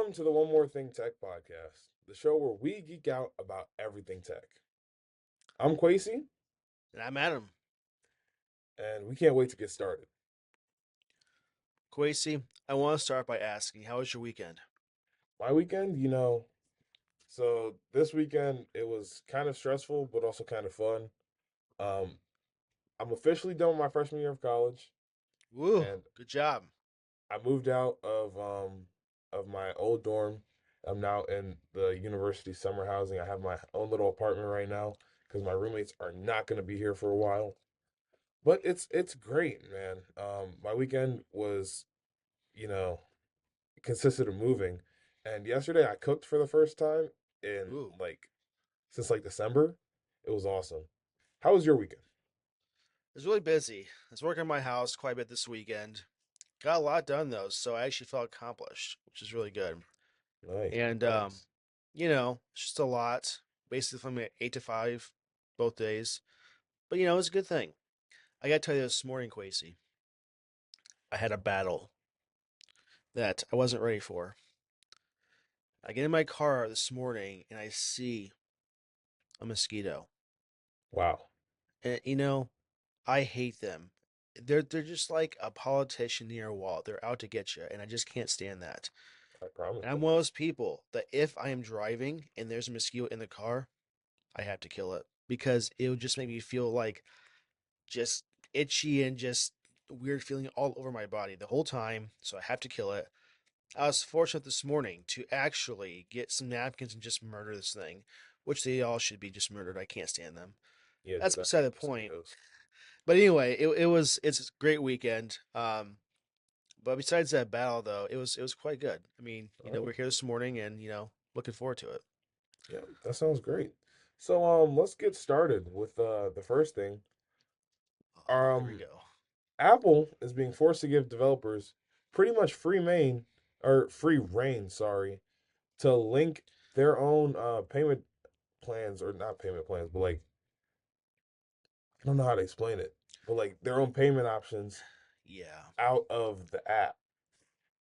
Welcome to the One More Thing Tech podcast, the show where we geek out about everything tech. I'm Quasey, And I'm Adam. and we can't wait to get started. Quasi, I want to start by asking, how was your weekend? My weekend, so this weekend it was kind of stressful, but also kind of fun. Um, I'm officially done with my freshman year of college, Woo, and good job. I moved out of my old dorm. I'm now in the university summer housing. I have my own little apartment right now because my roommates are not going to be here for a while. But it's great, man. My weekend was, you know, consisted of moving, and yesterday I cooked for the first time in Ooh, since December. It was awesome. How was your weekend? it was really busy. I was working on my house quite a bit this weekend. Got a lot done though, so I actually felt accomplished, which is really good. Nice, And nice. it's just a lot. Basically from 8 to 5, both days. But it's a good thing. I gotta tell you this morning, Quasi, I had a battle that I wasn't ready for. I get in my car this morning and I see a mosquito. Wow. And I hate them. They're just like a politician near a wall. They're out to get you, and I just can't stand that. I promise And I'm that. one of those people that if I am driving and there's a mosquito in the car, I have to kill it because it would just make me feel like just itchy and just weird feeling all over my body the whole time. So I have to kill it. I was fortunate this morning to actually get some napkins and just murder this thing, which they all should be just murdered. I can't stand them. Yeah, That's the beside the point. mosquitoes. But anyway, it's a great weekend. But besides that battle though, it was quite good. I mean, All right. we're here this morning and looking forward to it. Yeah, that sounds great. So let's get started with the first thing. Oh, here we Um, go. Apple is being forced to give developers pretty much free reign, sorry, to link their own payment plans, or not payment plans, but I don't know how to explain it, but like their own payment options Yeah. out of the app,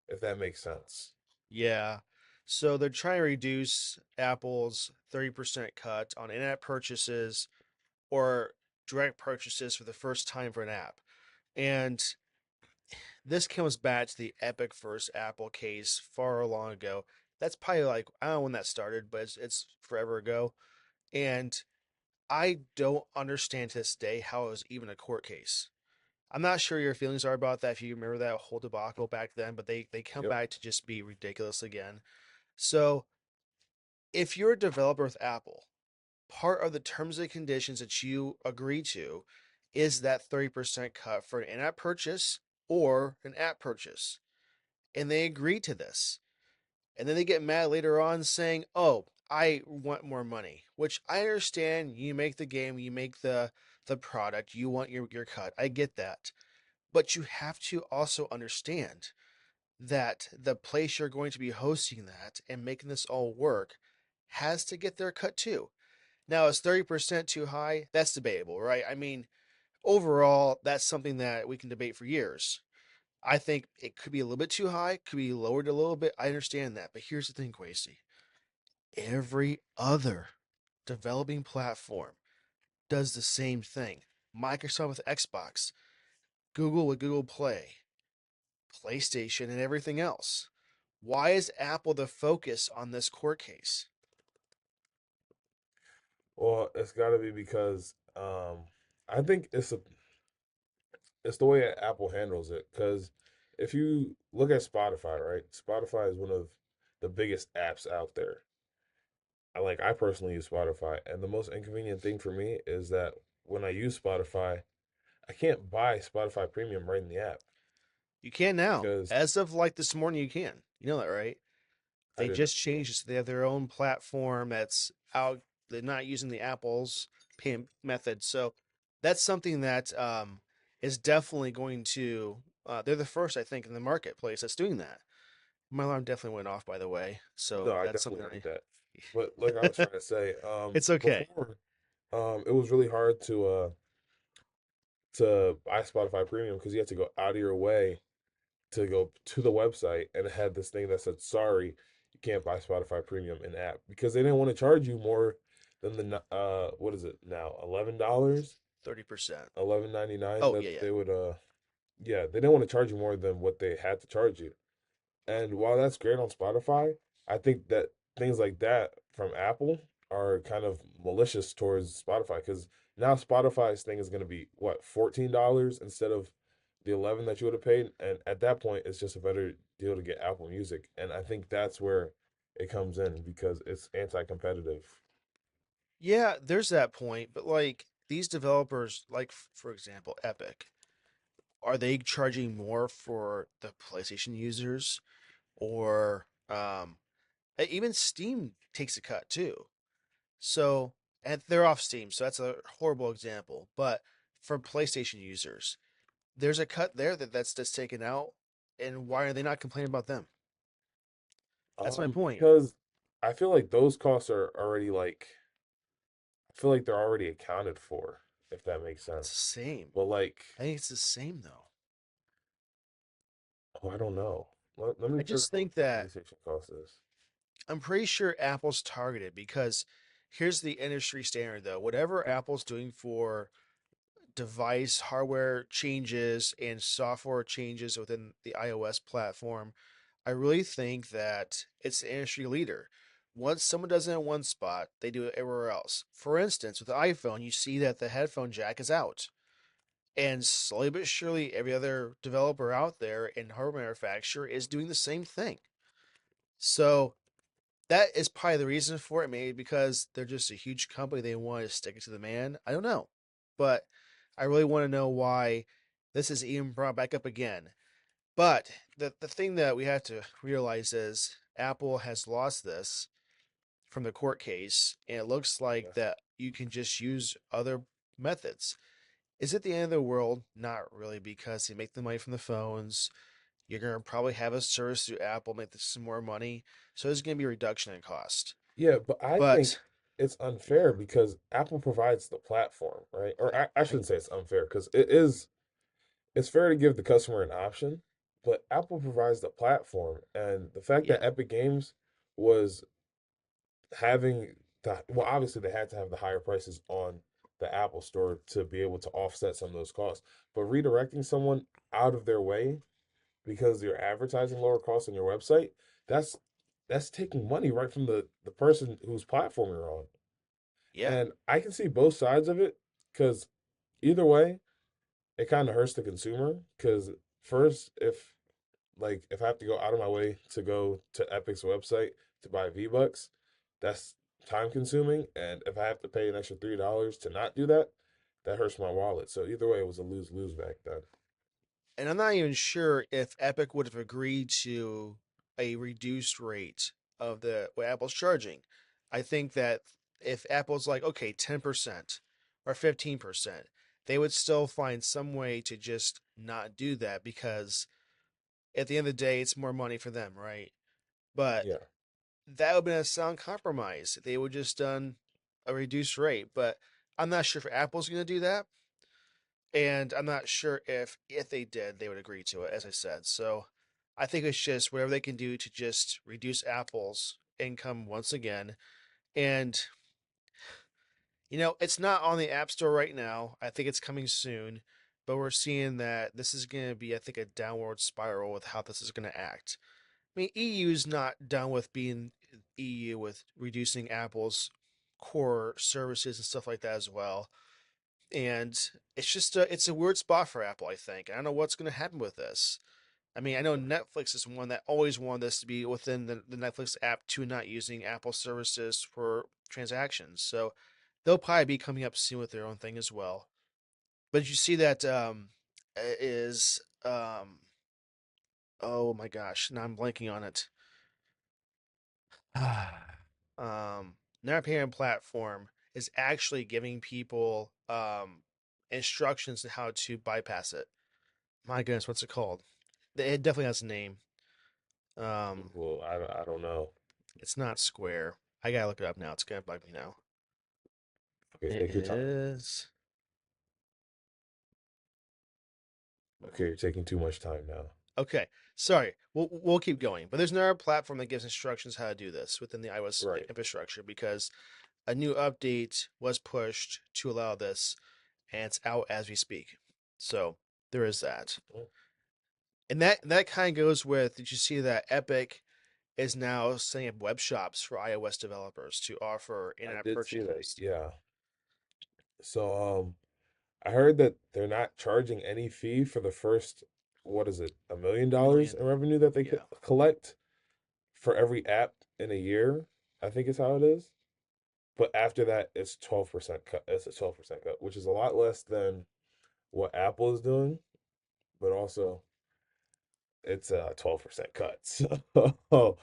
if that makes sense. Yeah. So they're trying to reduce Apple's 30% cut on in-app purchases or direct purchases for the first time for an app. And this comes back to the Epic first Apple case far long ago. That's probably like I don't know when that started, but it's forever ago. And I don't understand to this day how it was even a court case. I'm not sure your feelings are about that if you remember that whole debacle back then, but they come Yep. back to just be ridiculous again. So if you're a developer with Apple, part of the terms and conditions that you agree to is that 30% cut for an in-app purchase or an app purchase. And they agree to this. And then they get mad later on saying, "Oh, I want more money," which I understand. You make the game, you make the product, you want your cut. I get that. But you have to also understand that the place you're going to be hosting that and making this all work has to get their cut too. Now, is 30% too high? That's debatable, right? I mean, overall, that's something that we can debate for years. I think it could be a little bit too high, could be lowered a little bit. I understand that. But here's the thing, Quasi. Every other developing platform does the same thing. Microsoft with Xbox, Google with Google Play, PlayStation, and everything else. Why is Apple the focus on this court case? Well, it's got to be because I think it's the way Apple handles it. Because if you look at Spotify, right? Spotify is one of the biggest apps out there. I personally use Spotify, and the most inconvenient thing for me is that when I use Spotify, I can't buy Spotify Premium right in the app You can now. because As of like this morning, you can. You know that, right? I They didn't. just changed it. So they have their own platform that's out. They're not using the Apple's payment method. So that's something that is definitely going to. They're the first, I think, in the marketplace that's doing that. My alarm definitely went off, by the way. No, So I that's something definitely heard I. that. But like I was trying to say, It's okay. before, it was really hard to buy Spotify Premium because you had to go out of your way to go to the website, and it had this thing that said, "Sorry, you can't buy Spotify Premium in app because they didn't want to charge you more than the what is it now, $11, 30%. 11.99 Oh, that yeah, yeah. they would yeah, they didn't want to charge you more than what they had to charge you. And while that's great on Spotify, I think that things like that from Apple are kind of malicious towards Spotify because now Spotify's thing is going to be what, $14 instead of the 11 that you would have paid, and at that point, it's just a better deal to get Apple Music, and I think that's where it comes in because it's anti-competitive. Yeah, there's that point, but like these developers, like for example, Epic, are they charging more for the PlayStation users or even Steam takes a cut too. So, and they're off Steam, so that's a horrible example, but for PlayStation users, there's a cut there that's taken out, and why are they not complaining about them? That's my point. Because I feel like those costs are already like I feel like they're already accounted for, if that makes It's the sense. same. But like, I think it's the same though. oh, I don't know. Let me I figure just out what think the that PlayStation cost is. I'm pretty sure Apple's targeted because here's the industry standard though. Whatever Apple's doing for device hardware changes and software changes within the iOS platform, I really think that it's the industry leader. Once someone does it in one spot, they do it everywhere else. For instance, with the iPhone, you see that the headphone jack is out. And slowly but surely, every other developer out there and hardware manufacturer is doing the same thing. So that is probably the reason for it. Maybe because they're just a huge company, they want to stick it to the man. I don't know, but I really want to know why this is even brought back up again. But the thing that we have to realize is Apple has lost this from the court case, and it looks like Yeah. that you can just use other methods. Is it the end of the world? Not really, because they make the money from the phones. You're gonna probably have a service through Apple, make some more money, so there's gonna be a reduction in cost. Yeah, but I think But it's unfair because Apple provides the platform, right? Or I I shouldn't say it's unfair because it is it's fair to give the customer an option, but Apple provides the platform, and the fact that yeah, Epic Games was having well, obviously they had to have the higher prices on the Apple store to be able to offset some of those costs. But redirecting someone out of their way because you're advertising lower costs on your website, that's that's taking money right from the person whose platform you're on. yeah, And I can see both sides of it because either way, it kind of hurts the consumer. Because first, if I have to go out of my way to go to Epic's website to buy V-Bucks, that's time consuming. And if I have to pay an extra $3 to not do that, that hurts my wallet. So either way, it was a lose lose back then. and I'm not even sure if Epic would have agreed to a reduced rate of the what Apple's charging. I think that if Apple's like, okay, 10% or 15%, they would still find some way to just not do that because at the end of the day, it's more money for them, right? But Yeah. that would have been a sound compromise. They would just done a reduced rate, but I'm not sure if Apple's going to do that, and I'm not sure if they did, they would agree to it, as I said. So I think it's just whatever they can do to just reduce Apple's income once again. And it's not on the App Store right now. I think it's coming soon, but we're seeing that this is going to be, I think, a downward spiral with how this is going to act. I mean, EU's not done with being EU with reducing Apple's core services and stuff like that as well. And it's a weird spot for Apple, I think. I don't know what's going to happen with this. I mean, I know Netflix is one that always wanted this to be within the Netflix app to not using Apple services for transactions. So they'll probably be coming up soon with their own thing as well. But you see that is oh my gosh, now I'm blanking on it. Their payment platform is actually giving people instructions on how to bypass it. My goodness, what's it called? It definitely has a name. Um, Well, I don't know. it's not Square. I gotta look it up now. It's gonna bug me now. Okay, It take your time. is. Okay, you're taking too much time now. Okay, sorry. We'll keep going, but there's another platform that gives instructions how to do this within the iOS Right. infrastructure because a new update was pushed to allow this, and it's out as we speak. So there is that, Mm, and that kind of goes with. Did you see that Epic is now setting up web shops for iOS developers to offer I in-app did see that. purchases? Yeah. So I heard that they're not charging any fee for the first, what is it, $1 million Million, in revenue that they yeah. collect for every app in a year. I think is how it is. But after that, it's 12% cut. It's a 12% cut, which is a lot less than what Apple is doing, but also it's a 12% cut. So,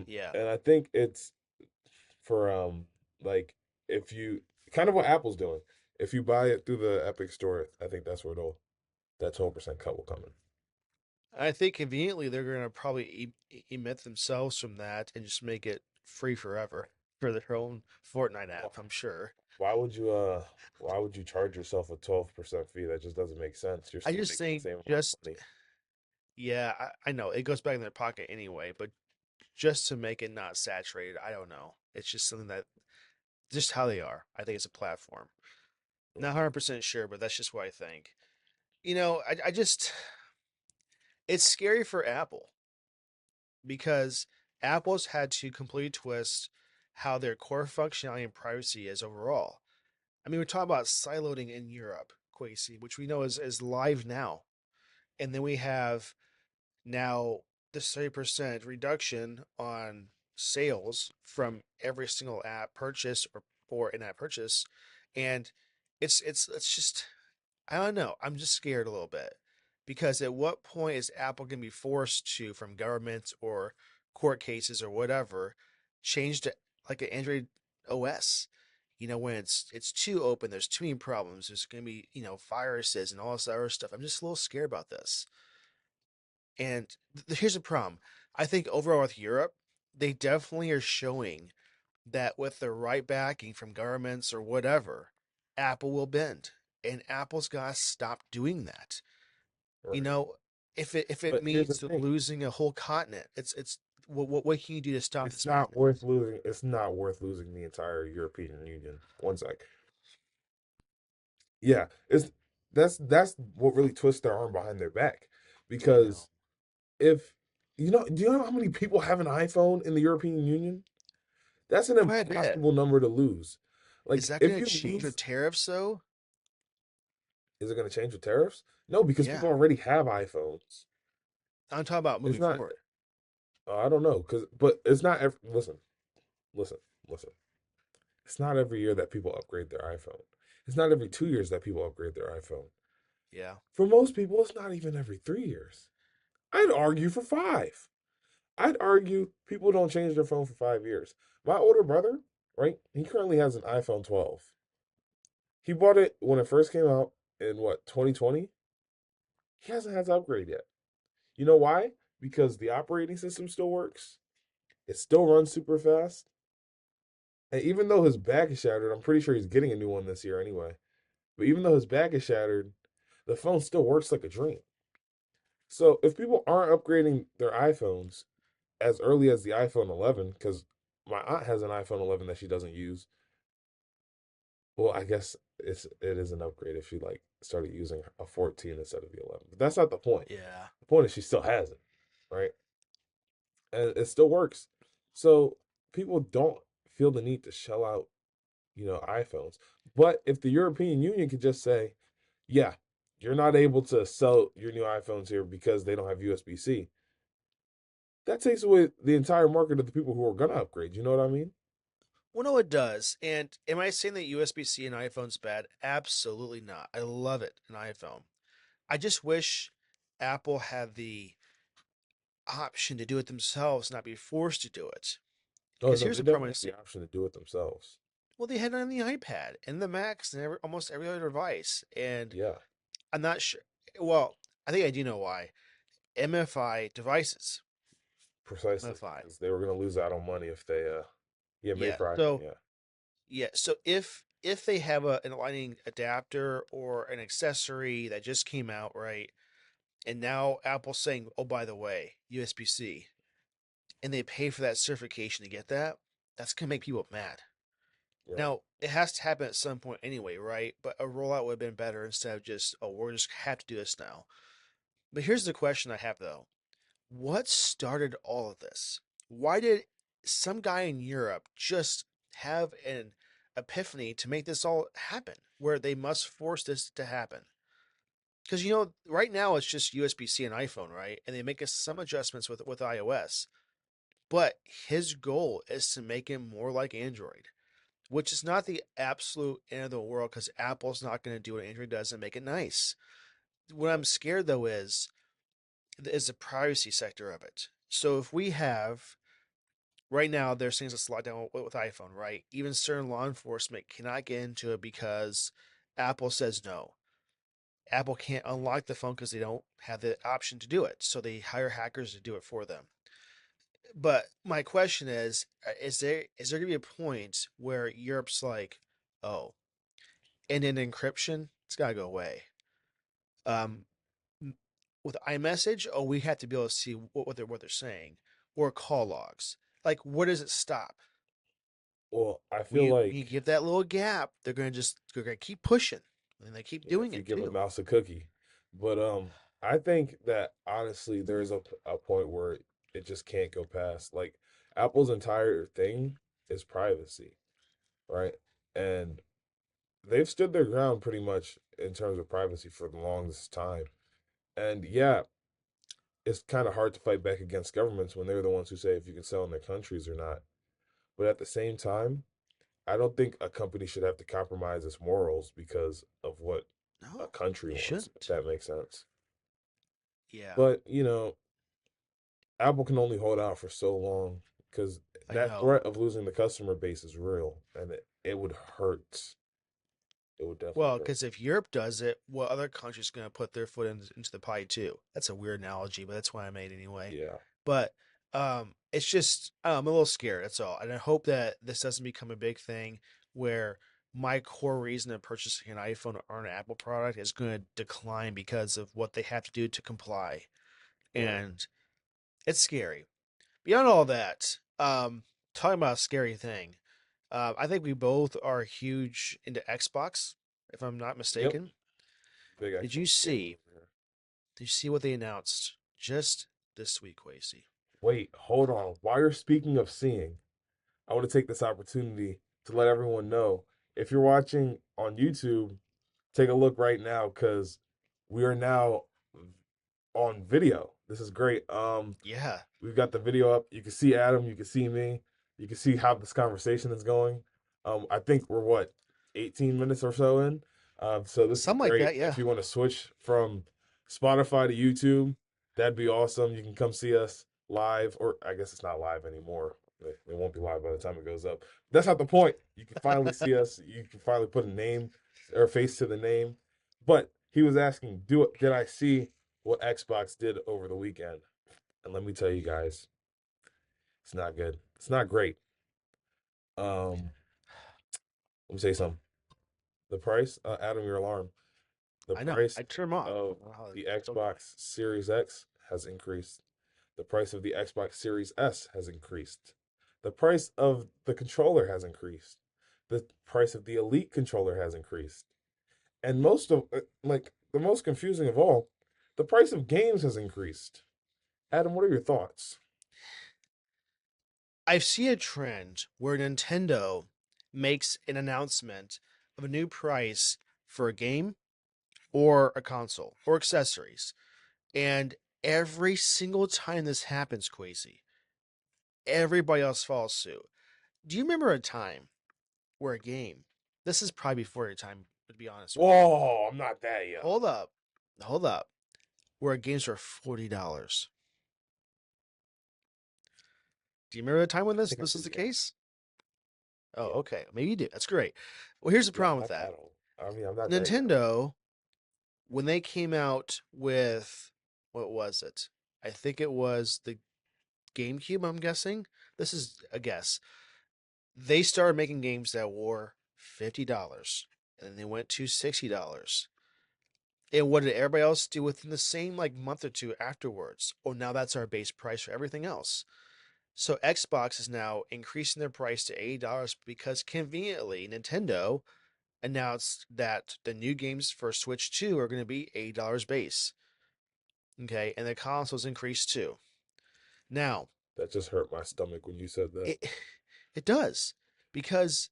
Yeah. and I think it's for like if you kind of what Apple's doing. If you buy it through the Epic Store, I think that's where that 12% cut will come in. I think conveniently they're going to probably emit themselves from that and just make it free forever for their own Fortnite Wh- app, I'm sure. Why would you why would you charge yourself a 12% fee? That just doesn't make sense. You're I still just making the think same amount of just money. yeah, I know it goes back in their pocket anyway, but just to make it not saturated, I don't know. It's just something that just how they are. I think it's a platform. Not 100% sure, but that's just what I think. I just it's scary for Apple because Apple's had to completely twist how their core functionality and privacy is overall. I mean, we're talking about sideloading in Europe, Quasi, which we know is live now. And then we have now this 30% reduction on sales from every single app purchase or in-app purchase. And it's just I don't know. I'm just scared a little bit because at what point is Apple going to be forced to, from government or court cases or whatever, change to like an Android OS? When it's too open, there's too many problems. There's going to be viruses and all this other stuff. I'm just a little scared about this. And here's the problem. I think overall with Europe, they definitely are showing that with the right backing from governments or whatever, Apple will bend. And Apple's got to stop doing that. You Right. know, if it But here's the means thing. losing a whole continent, it's what can you do to stop It's this not madness? worth losing. It's not worth losing the entire European Union. One sec. Yeah, it's that's what really twists their arm behind their back. I know. Because if do you know how many people have an iPhone in the European Union? That's an Quite a bit. impossible number to lose. Is Like that if going to you change with lose, tariffs though? is it going to change with tariffs? No, because Yeah, people already have iPhones. I'm talking about It's moving not. forward. I don't know, but it's not. Listen, listen, listen. It's not every year that people upgrade their iPhone. It's not every 2 years that people upgrade their iPhone. Yeah. For most people, it's not even every 3 years. I'd argue for five. I'd argue people don't change their phone for 5 years. My older brother, right? He currently has an iPhone 12. He bought it when it first came out in what, 2020? He hasn't had to upgrade yet. You know why? Because the operating system still works. It still runs super fast. And even though his back is shattered, I'm pretty sure he's getting a new one this year anyway. But even though his back is shattered, the phone still works like a dream. So if people aren't upgrading their iPhones as early as the iPhone 11, because my aunt has an iPhone 11 that she doesn't use. Well, I guess it is an upgrade if she like started using a 14 instead of the 11. But that's not the point. Yeah. The point is she still has it, right? And it still works. So people don't feel the need to shell out, iPhones. But if the European Union could just say, yeah, you're not able to sell your new iPhones here because they don't have USB-C, that takes away the entire market of the people who are gonna upgrade. You know what I mean? Well, no, it does. And am I saying that USB-C in iPhone's bad? Absolutely not. I love it in iPhone. I just wish Apple had the option to do it themselves, not be forced to do it. Oh Because no, here's they the problem definitely I have the see. option to do it themselves. Well, they had it on the iPad and the Macs and almost every other device. And Yeah, I'm not sure. Well, I think I do know why. MFI devices. precisely. MFI. Because they were gonna lose out on money if they yeah, made Yeah. for iPhone, So yeah. so if they have an lightning adapter or an accessory that just came out, right? And now Apple's saying, oh, by the way, USB-C, and they pay for that certification to get that. That's going to make people mad. Right. Now, it has to happen at some point anyway, right? But a rollout would have been better instead of just, oh, we're just have to do this now. But here's the question I have though. What started all of this? Why did some guy in Europe just have an epiphany to make this all happen, where they must force this to happen? Because right now it's just USB-C and iPhone, right? And they make some adjustments with iOS. But his goal is to make it more like Android, which is not the absolute end of the world because Apple's not going to do what Android does and make it nice. What I'm scared though is the privacy sector of it. So if we have right now, there's things that's locked down with iPhone, right? Even certain law enforcement cannot get into it because Apple says no. Apple can't unlock the phone because they don't have the option to do it. So they hire hackers to do it for them. But my question is there gonna be a point where Europe's like, oh, and then encryption, it's gotta go away. Um, with iMessage, oh, we have to be able to see what they're saying, or call logs. Like, where does it stop? Well, I When feel you like give that little gap, they're gonna keep pushing, and they keep yeah, doing if you it give a too. mouse a cookie, but I think that honestly, there's a point where it just can't go past. Like Apple's entire thing is privacy, right? And they've stood their ground pretty much in terms of privacy for the longest time. And yeah, it's kind of hard to fight back against governments when they're the ones who say if you can sell in their countries or not. But at the same time, I don't think a company should have to compromise its morals because of what a No, country they wants, if shouldn't. that makes sense. Yeah, But, Apple can only hold out for so long because I that know. threat of losing the customer base is real and it would hurt. It would definitely Well, hurt. because if Europe does it, what other country's going to put their foot into the pie too? That's a weird analogy, but that's why I made it anyway. Yeah. But it's just I'm a little scared. That's all, and I hope that this doesn't become a big thing where my core reason of purchasing an iPhone or an Apple product is going to decline because of what they have to do to comply, Right. and it's scary. Beyond all that, talking about a scary thing, I think we both are huge into Xbox, if I'm not Yep. mistaken. Big Did you Xbox gamer see? over here. Did you see what they announced just this week, Quasey? Wait, hold on. While you're speaking of seeing, I want to take this opportunity to let everyone know if you're watching on YouTube, take a look right now because we are now on video. This is great. Yeah, We've got the video up. You can see Adam. You can see me. You can see how this conversation is going. I think we're what 18 minutes or so in. So this is something like great. that. Yeah. If you want to switch from Spotify to YouTube, that'd be awesome. You can come see us live, or I guess it's not live anymore. It won't be live by the time it goes up. That's not the point. You can finally see us. You can finally put a name or face to the name. But he was asking, did I see what Xbox did over the weekend? And let me tell you guys, it's not good. It's not great. Let me say something. The price, Adam, your alarm. The I know. price I turn them off. I of don't know how the it's still going. Xbox Series X has increased. The price of the Xbox Series S has increased. The price of the controller has increased. The price of the Elite controller has increased. And the most confusing of all, the price of games has increased. Adam, what are your thoughts? I see a trend where Nintendo makes an announcement of a new price for a game or a console or accessories. And every single time this happens, Quasey, everybody else follows suit. Do you remember a time where a game, this is probably before your time, to be honest with you. Whoa, I'm not that young. Hold up. Hold up. Where games were $40. Do you remember a time when I this think I this do, was the yeah. case? Oh, Yeah. okay. Maybe you do. That's great. Well, here's the Yeah, I'm problem with not that. that old. I mean, I'm not that young. Nintendo, when they came out with what was it? I think it was the GameCube, I'm guessing. This is a guess. They started making games that were $50 and then they went to $60. And what did everybody else do within the same like month or two afterwards? Oh, now that's our base price for everything else. So Xbox is now increasing their price to $80 because conveniently Nintendo announced that the new games for Switch 2 are going to be $80 base. Okay, and the consoles increased too. Now, That just hurt my stomach when you said that. it it does because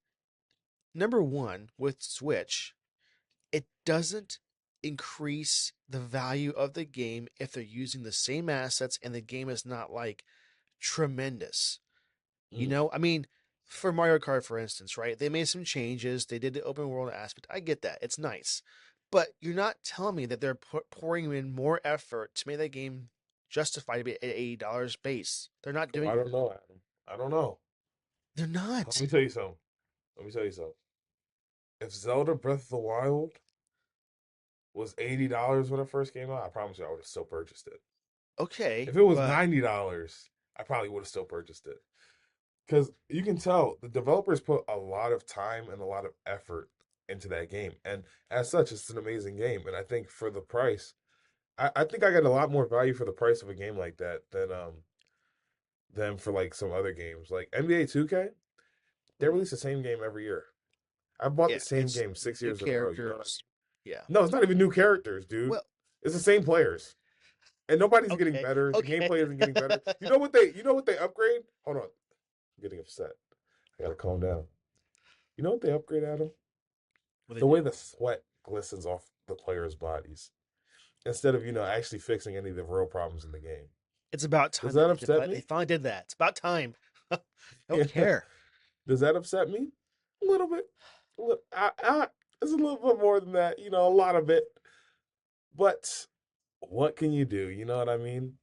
number one with Switch, it doesn't increase the value of the game if they're using the same assets and the game is not like tremendous. You Mm. know, I mean, for Mario Kart, for instance, right? They made some changes. They did the open world aspect. I get that. It's nice. But you're not telling me that they're pouring in more effort to make that game justify to be at $80 base. They're not Oh, doing I don't know, Adam. I don't know. They're Let not. me tell you something. Let me tell you something. If Zelda Breath of the Wild was $80 when it first came out, I promise you I would have still purchased it. Okay, If it was but $90, I probably would have still purchased it. Because you can tell the developers put a lot of time and a lot of effort into that game. And as such, it's an amazing game. And I think for the price, I think I get a lot more value for the price of a game like that than for like some other games. Like NBA 2K, they mhm, release the same game every year. I bought yeah, the same it's game six new years in a row. You know what I characters. mean? Yeah. No, it's not even new characters, dude. Well, It's the same players. And nobody's getting okay, better. The okay. gameplay isn't getting better. You know what they upgrade? Hold on. I'm getting upset. I gotta calm down. You know what they upgrade, Adam? What they The way do? the sweat glistens off the players' bodies. Instead of, actually fixing any of the real problems in the game. It's about Does time that that upset they me? finally did that. It's about time. I don't Yeah. care. Does that upset me? A little bit. It's a little bit more than that, a lot of it. But what can you do? You know what I mean?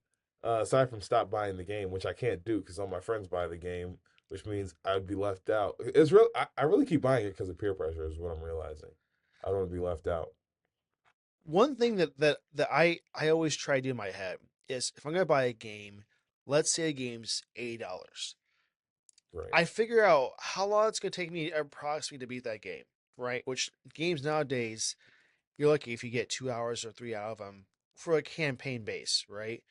Aside from stop buying the game, which I can't do because all my friends buy the game, which means I'd be left out. It's real. I really keep buying it because of peer pressure. Is what I'm realizing. I don't want to be left out. One thing that I always try to do in my head is if I'm gonna buy a game, let's say a game's $80. Right. I figure out how long it's gonna take me approximately to beat that game, right? Which games nowadays you're lucky if you get 2 hours or 3 out of them for a campaign base, right?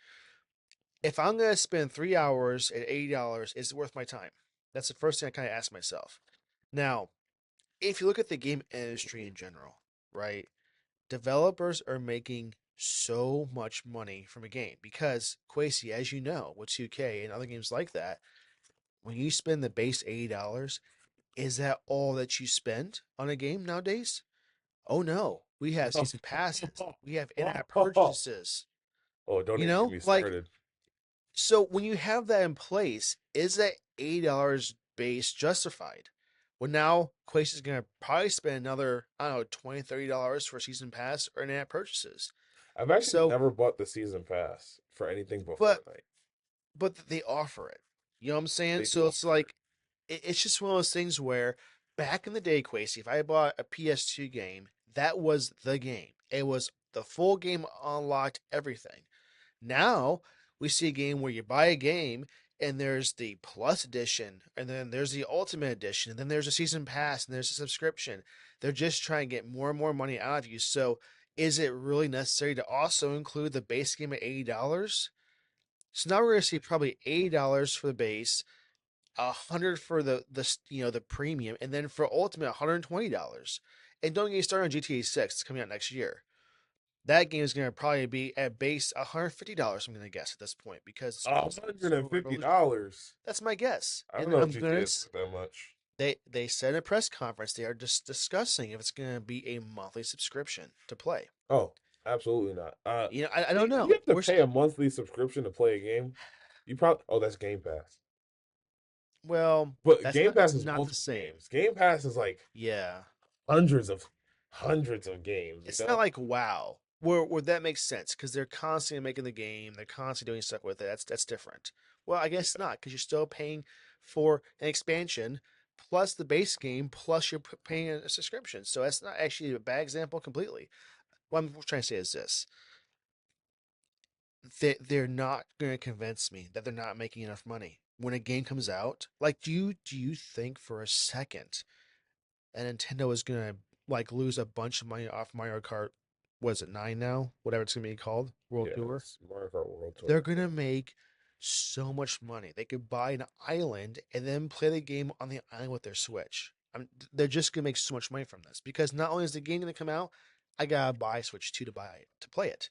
If I'm gonna spend 3 hours at $80, is it worth my time? That's the first thing I kind of ask myself. Now, if you look at the game industry in general, right? Developers are making so much money from a game because Quasi, as you know, with 2K and other games like that, when you spend the base $80, is that all that you spend on a game nowadays? Oh no, we have season passes, we have in-app purchases. Oh, don't You even get know, me like started. so when you have that in place, is that $80 base justified? Well, now Quasi is gonna probably spend another, I don't know, $20, $30 for season pass or in-app purchases. I've actually So, never bought the season pass for anything but but Fortnite. they offer it. You know what I'm saying? They So do it's offer it. like it's just one of those things where back in the day, Quasi, if I bought a PS2 game, that was the game. It was the full game unlocked everything. Now we see a game where you buy a game and there's the plus edition and then there's the ultimate edition and then there's a season pass and there's a subscription. They're just trying to get more and more money out of you. So is it really necessary to also include the base game at $80? So now we're gonna see probably $80 for the base, 100 for the premium, and then for ultimate $120. And don't get me started on GTA 6. It's coming out next year. That game is gonna probably be at base $150. I'm gonna guess at this point because it's hundred and so fifty revolutionary. dollars. That's my guess, I don't and know if I'm GTA gonna. is worth that much. They said in a press conference they are just discussing if it's gonna be a monthly subscription to play. Oh, absolutely not. I don't See, if you know. have to pay a monthly subscription to play a game, you probably that's Game Pass. Well, But that's Game not Pass that's is not the multiple same. games. Game Pass is like Yeah. hundreds of hundreds of games, you It's not know? like WoW, where that makes sense because they're constantly making the game, they're constantly doing stuff with it. That's different. Well, I guess Yeah. not because you're still paying for an expansion plus the base game plus you're paying a subscription. So that's not actually a bad example completely. What I'm trying to say is this: they're not going to convince me that they're not making enough money when a game comes out. Like, do you think for a second that Nintendo is going to like lose a bunch of money off Mario Kart what is it, 9 now? Whatever it's gonna be called, World Yeah, Tour. it's Mario Kart World They're Tour. gonna make so much money. They could buy an island and then play the game on the island with their Switch. They're just gonna make so much money from this because not only is the game gonna come out, I gotta buy Switch 2 to play it.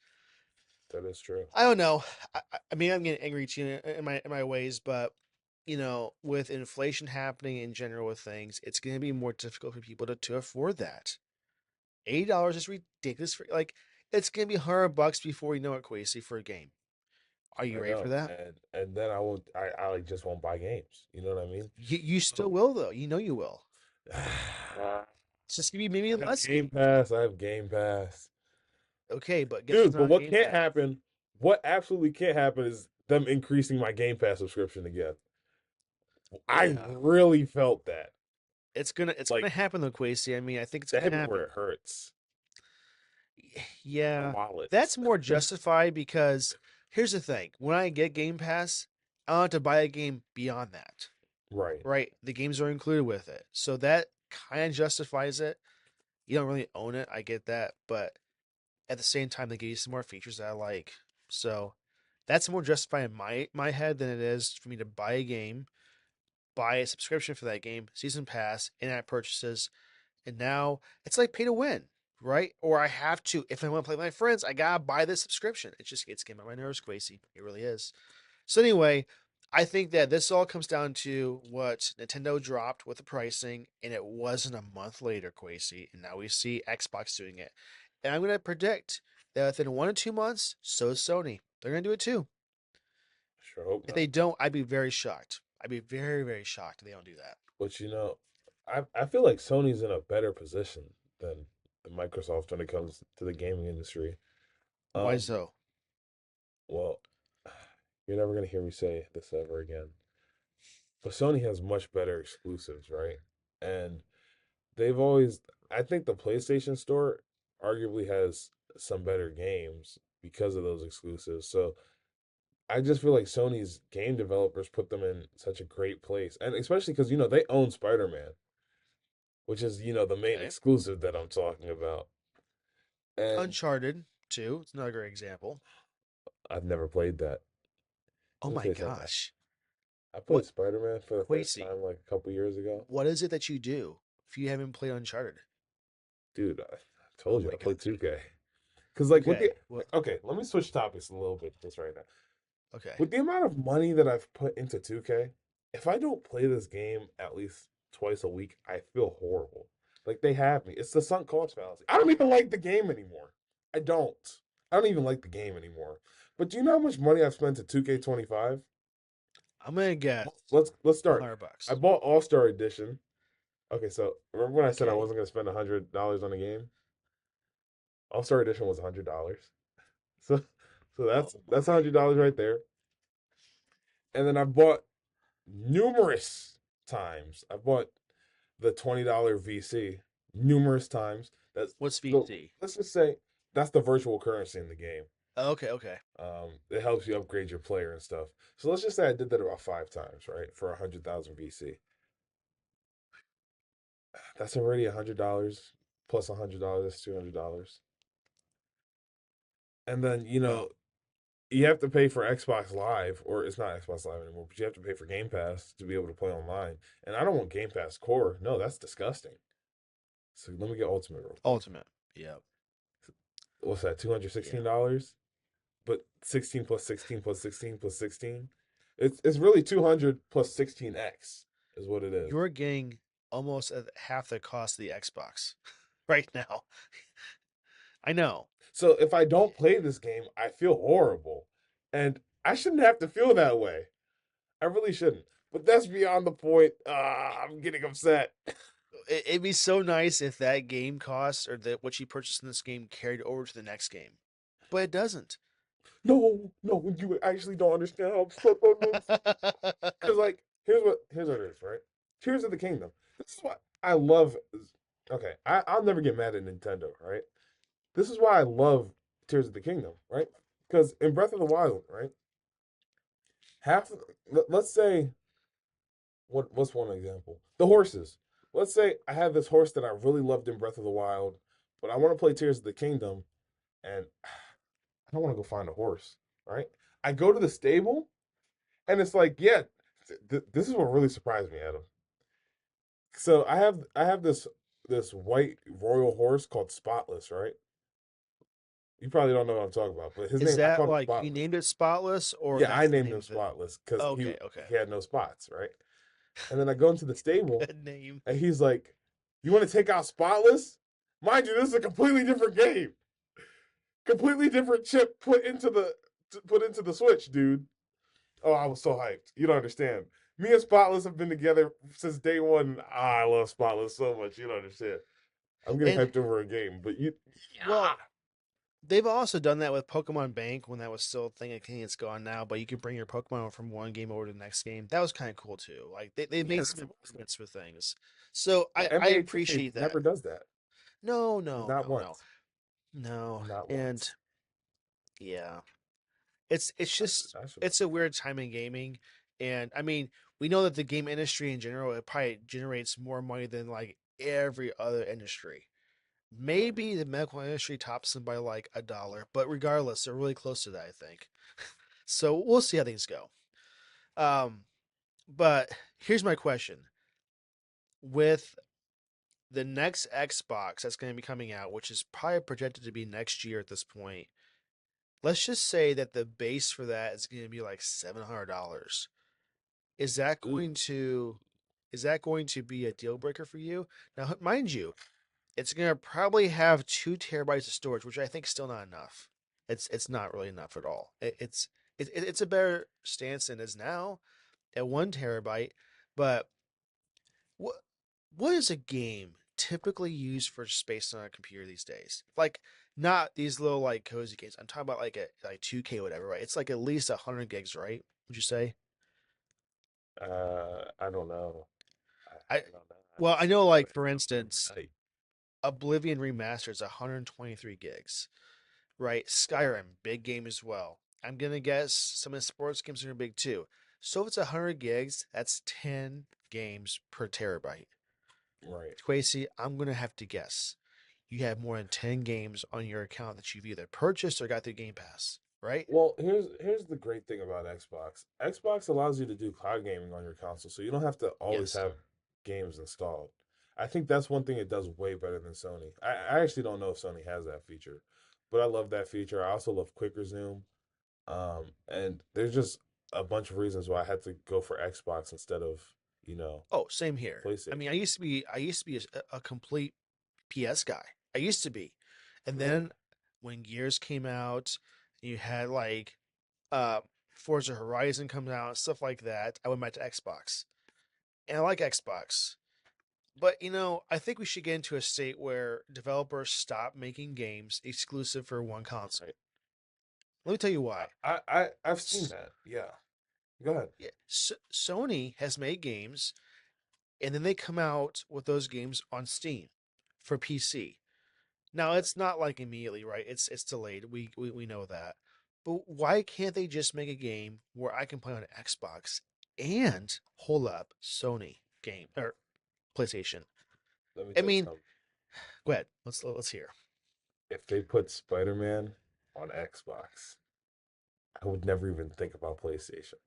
That is true. I don't know. I mean, I'm getting angry to you in my ways, but with inflation happening in general with things, it's going to be more difficult for people to afford that. $80 is ridiculous for like it's going to be $100 before you know it, Quasi, for a game. Are you I ready for know, that? and then I like just won't buy games. You know what I mean? You still So will though. You know you will. I It's just gonna be maybe have less Game games. Pass. I have Game Pass, Okay, but guess what's dude. But not what Game can't Pass? happen? What absolutely can't happen is them increasing my Game Pass subscription again. I Yeah, really felt that. it's gonna Like happen though, Quasi. I mean, I think it's that gonna hit me where happen. it hurts. My Yeah, wallet. that's more justified because here's the thing. When I get Game Pass, I don't have to buy a game beyond that. Right. Right? The games are included with it. So that kind of justifies it. You don't really own it, I get that, but at the same time they give you some more features that I like. So that's more justified in my head than it is for me to buy a game, buy a subscription for that game, season pass, in-app purchases, and now it's like pay to win, right? Or I have to, if I want to play with my friends, I gotta buy this subscription. It's getting on my nerves, Quasi. It really is. So anyway, I think that this all comes down to what Nintendo dropped with the pricing, and it wasn't a month later, Quasi, and now we see Xbox doing it. And I'm gonna predict that within 1 to 2 months, so is Sony. They're gonna do it too. Sure hope If they not. don't, I'd be very shocked. I'd be very, very shocked if they don't do that. But I feel like Sony's in a better position than Microsoft when it comes to the gaming industry. Why Um, so? well, you're never gonna hear me say this ever again. But Sony has much better exclusives, right? And they've always, I think the PlayStation Store arguably has some better games because of those exclusives. So I just feel like Sony's game developers put them in such a great place, and especially because they own Spider-Man, which is the main Okay. exclusive that I'm talking about. And Uncharted 2, it's another great example. I've never played that. Oh Let me my tell you something. gosh. I played What Spider-Man for the first Quasi, time like a couple years ago. what is it that you do if you haven't played Uncharted? Dude, I Oh told you my I played gosh. 2K. Because like with the Okay. Well, okay, let me switch topics a little bit just right now. okay. With the amount of money that I've put into 2K, if I don't play this game at least twice a week, I feel horrible. Like they have me. It's the sunk cost fallacy. I don't even like the game anymore. I don't. I don't even like the game anymore. But do you know how much money I've spent to 2K25? I'm gonna guess Let's a start. hundred I bucks. bought All Star Edition. Okay, so remember when I said I Okay. wasn't gonna spend $100 on a game? All Star Edition was $100. So so Oh that's my. $100 right there. And then I bought numerous times. I bought the $20 VC numerous times. That's What's so VC? let's just say that's the virtual currency in the game. Okay, okay. It helps you upgrade your player and stuff. So let's just say I did that about 5 times, right? For 100,000 VC. That's already $100 plus $100. That's $200. And then Wow. you have to pay for Xbox Live, or it's not Xbox Live anymore, but you have to pay for Game Pass to be able to play online. And I don't want Game Pass Core. No, that's disgusting. So let me get Ultimate real quick. Ultimate. Yep. What's that? $216? Yeah. But 16 plus 16 plus 16 plus 16. It's really 200 plus 16x is what it is. You're getting almost at half the cost of the Xbox right now. I know. So if I don't play this game, I feel horrible. And I shouldn't have to feel that way. I really shouldn't. But that's beyond the point. I'm getting upset. It'd be so nice if that game cost or that what you purchased in this game carried over to the next game, but it doesn't. No, no, you actually don't understand how upset that makes me. Because like, here's what it is, right? Tears of the Kingdom. This is what I love. Okay, I'll never get mad at Nintendo, right? This is why I love Tears of the Kingdom, right? Because in Breath of the Wild, right? Half, let's say, what's one example? The horses. Let's say I have this horse that I really loved in Breath of the Wild, but I want to play Tears of the Kingdom. and I don't want to go find a horse, right? I go to the stable, and it's like, yeah, this is what really surprised me, Adam. So I have this white royal horse called Spotless, right? You probably don't know what I'm talking about, but his Is name I that called him like you Spotless. named it Spotless, or Yeah, I that's the named name him of it? Spotless because he Okay, okay. he had no spots, right? And then I go into the stable, Good name. and he's like, "You want to take out Spotless? Mind you, this is a completely different game, completely different chip put into the Switch, dude." Oh, I was so hyped. You don't understand. Me and Spotless have been together since day one. Ah, I love Spotless so much. You don't understand. I'm getting And hyped over a game, but well, they've also done that with Pokemon Bank when that was still a thing. I think it's gone now, but you could bring your Pokemon from one game over to the next game. That was kind of cool too. Like they yeah, made that's some awesome. improvements with things. So Well, I NBA 2K appreciate that. never does that. No, no, Not no, no, once. no. Not And once. yeah, it's just I should it's a weird time in gaming. And I mean, we know that the game industry in general, it probably generates more money than like every other industry. right. Maybe the medical industry tops them by like $1, but regardless, they're really close to that, I think. So we'll see how things go. Um, but here's my question: with the next Xbox that's going to be coming out, which is probably projected to be next year at this point, let's just say that the base for that is going to be like $700. Is that Ooh, going to is that going to be a deal breaker for you? Now, mind you, it's going to probably have 2 terabytes of storage, which I think is still not enough. It's not really enough at all. It's a better stance than it is now at 1 terabyte. But what what is a game typically used for space on a computer these days? Like not these little like cozy games. I'm talking about like a like 2K or whatever, right? It's like at least 100 gigs, right? Would you say? I don't know. I I don't know. I well, haven't I seen know it, but like it for sounds pretty instance, tight. Oblivion Remastered is 123 gigs, right? Skyrim, big game as well. I'm gonna guess some of the sports games are big too. So if it's 100 gigs, that's 10 games per terabyte. Right. Quasi, I'm gonna have to guess. You have more than 10 games on your account that you've either purchased or got through Game Pass, right? Well, here's the great thing about Xbox. Xbox allows you to do cloud gaming on your console, so you don't have to always Yes. have games installed. I think that's one thing it does way better than Sony. I actually don't know if Sony has that feature, but I love that feature. I also love quick resume. And there's just a bunch of reasons why I had to go for Xbox instead of, you know, Oh, same here. I mean, PlayStation. I used to be a complete PS guy. I used to be. And Right. then when Gears came out, you had like uh Forza Horizon comes out, stuff like that. I went back to Xbox. And I like Xbox. But I think we should get into a state where developers stop making games exclusive for one console. Right. Let me tell you why. I've seen that. Yeah. Go ahead. Yeah, Sony has made games, and then they come out with those games on Steam for PC. Now Right. it's not like immediately, right? It's delayed. We know that. But why can't they just make a game where I can play on Xbox and hold up Sony game or PlayStation? Let me I tell you mean, something. go ahead. Let's hear. If they put Spider-Man on Xbox, I would never even think about PlayStation.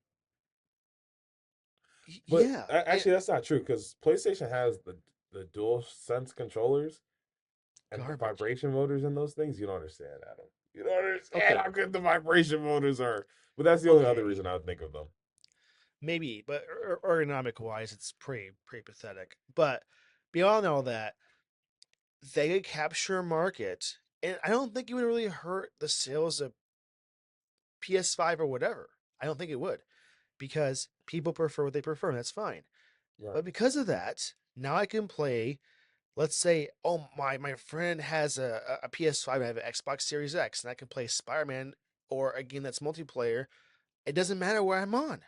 But Yeah, actually, that's not true because PlayStation has the dual sense controllers and the garbage. vibration motors in those things. You don't understand, Adam. You don't understand Okay, how good the vibration motors are. But that's the only other okay, reason I would think of them. maybe, but ergonomic wise, it's pretty pathetic. But beyond all that, they could capture a market, and I don't think it would really hurt the sales of PS5 or whatever. I don't think it would because people prefer what they prefer, and that's fine. Right. But because of that, now I can play. Let's say, oh my friend has a PS5, I have an Xbox Series X, and I can play Spider-Man or a game that's multiplayer. It doesn't matter where I'm on.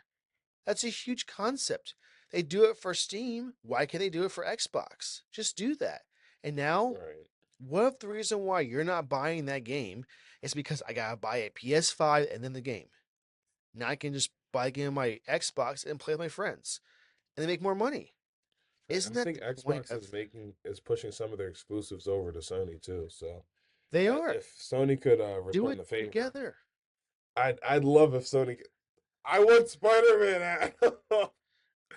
That's a huge concept. They do it for Steam. Why can't they do it for Xbox? Just do that. And now, Right. what if the reason why you're not buying that game is because I gotta buy a PS5 and then the game? Now I can just buy a game on my Xbox and play with my friends, and they make more money. Right. Isn't I that think the point Xbox of? is pushing some of their exclusives over to Sony too. So They are. If Sony could Do return it the favor, together. I'd love if Sony. I want Spider Man.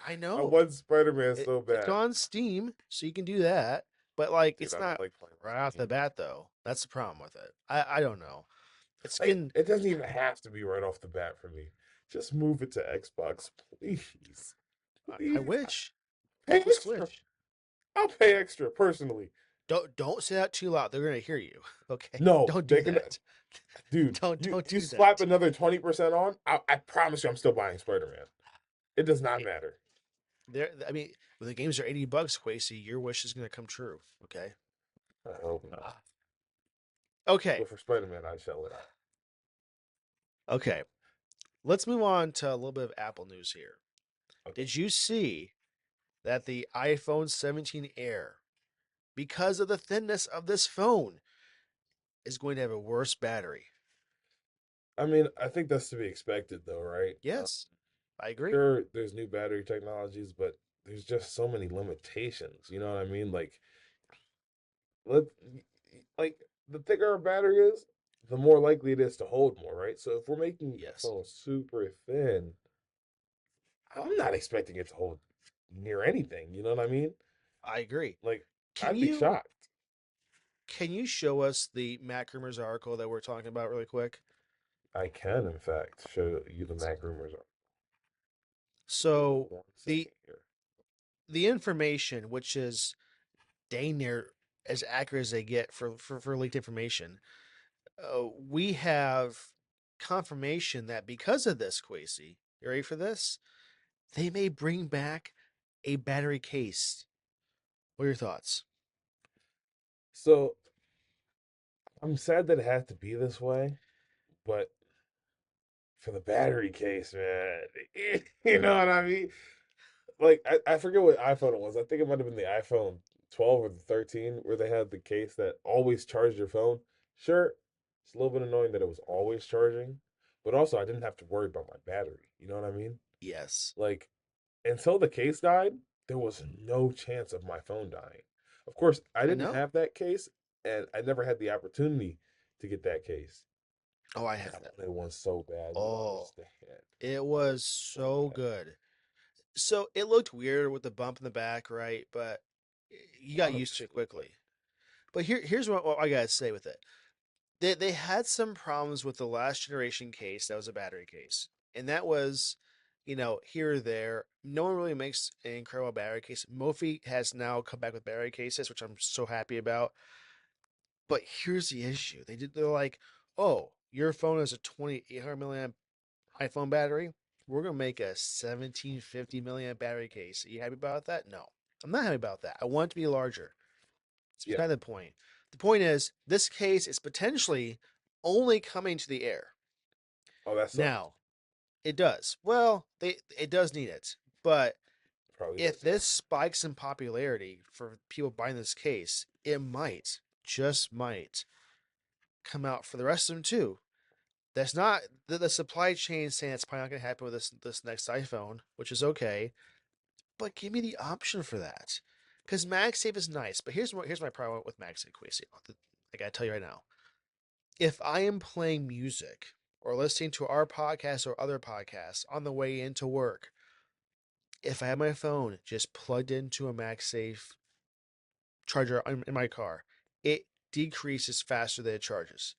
I I know. want Spider Man so It's bad, on Steam, so you can do that. But like, dude. it's I don't not like playing on right off the Steam. bat, though. That's the problem with it. I don't know. It's Like getting. it doesn't even have to be right off the bat for me. Just move it to Xbox, please, I please. wish. Pay Get the extra. Switch. I'll pay extra personally. Don't say that too loud. They're gonna hear you. Okay. No, Don't do they can. that. Dude, Don't you do slap that. another 20% on. I promise you, I'm still buying Spider Man. It does not It, matter. I mean, when the games are $80, Quasey, your wish is gonna come true. Okay. I hope not. Okay. But for Spider Man, I shall it out. Okay. Let's move on to a little bit of Apple news here. Okay. Did you see that the iPhone 17 Air, because of the thinness of this phone, is going to have a worse battery? I mean, I think that's to be expected, though, right? Yes, I agree. Sure, there's new battery technologies, but there's just so many limitations. You know what I mean? Let like the thicker a battery is, the more likely it is to hold more, right? So if we're making a Yes, phone super thin, I'm not expecting it to hold near anything. You know what I mean? I agree. Like, Can I'd be you shocked. can you show us the Mac Rumors article that we're talking about really quick? I can, in fact, show you the Mac rumors. Give me So one the second here. the information, which is dang near as accurate as they get for leaked information, we have confirmation that because of this, Quasi, you ready for this? They may bring back a battery case. What are your thoughts? So I'm sad that it has to be this way, but for the battery case, man, you know what I mean? Like I forget what iPhone it was. I think it might have been the iPhone 12 or the 13 where they had the case that always charged your phone. Sure, it's a little bit annoying that it was always charging, but also I didn't have to worry about my battery. You know what I mean? Yes, Like until the case died, there was no chance of my phone dying. Of course, I I didn't know. have that case and I never had the opportunity to get that case. Oh, I And have I that. wanted one so bad. You don't Oh, understand. it I wanted was so so bad. good. So it looked weird with the bump in the back, right? But you got used to it 100%. quickly. But here's what I gotta say with it. They had some problems with the last generation case that was a battery case, and that was, here or there. No one really makes an incredible battery case. Mophie has now come back with battery cases, which I'm so happy about. But here's the issue: they're like, oh, your phone has a 2800 milliamp iPhone battery. We're gonna make a 1750 milliamp battery case. Are you happy about that? No, I'm not happy about that. I want it to be larger. It's Yeah. beside the point. The point is, this case is potentially only coming to the Air. Oh, that sucked. Now, it does. Well, it does need it. But Probably if does, yeah. this spikes in popularity for people buying this case, it might, just might, come out for the rest of them too. That's not the supply chain saying it's probably not going to happen with this next iPhone, which is okay. But give me the option for that, because MagSafe is nice. But here's my problem with MagSafe, Quasi. I gotta tell you right now. If I am playing music or listening to our podcast or other podcasts on the way into work, if I have my phone just plugged into a MagSafe charger in my car, it decreases faster than it charges.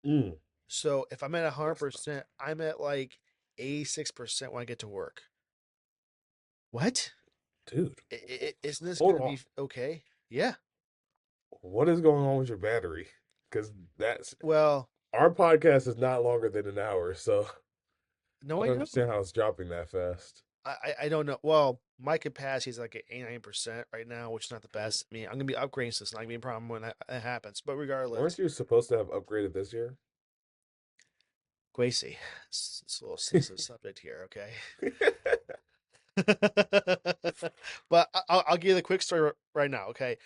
Mm, So if I'm at that's not 100%, I'm at like 86% when I get to work. What? dude. Isn't this Hold going to on. be okay? Yeah. What is going on with your battery? Because that's Well, our podcast is not longer than an hour, so no, I I don't know. understand how it's dropping that fast. I don't know. Well, my capacity is like at 89% right now, which is not the Mm. best. I mean, I'm gonna be upgrading, so it's not gonna be a problem when that happens. But Weren't regardless, you supposed to have upgraded this year? Gracie, it's a little sensitive subject here, okay? But I'll give you the quick story right now, okay?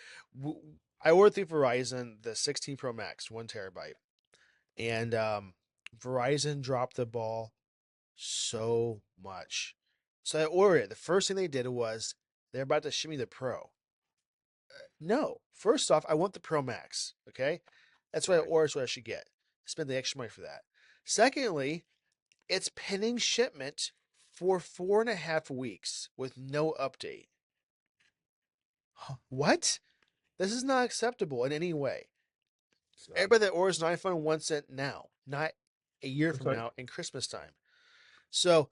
I ordered through Verizon the 16 Pro Max, 1 terabyte, and Verizon dropped the ball so much. So I ordered it. The first thing they did was they're about to ship me the Pro. No, first off, I want the Pro Max, okay? That's what Right. or is what I should get. Spend the extra money for that. Secondly, it's pending shipment for 4.5 weeks with no update. What? This is not acceptable in any way. It's not. Everybody that orders an iPhone wants it now, not a year It's from like, now in Christmas time. So,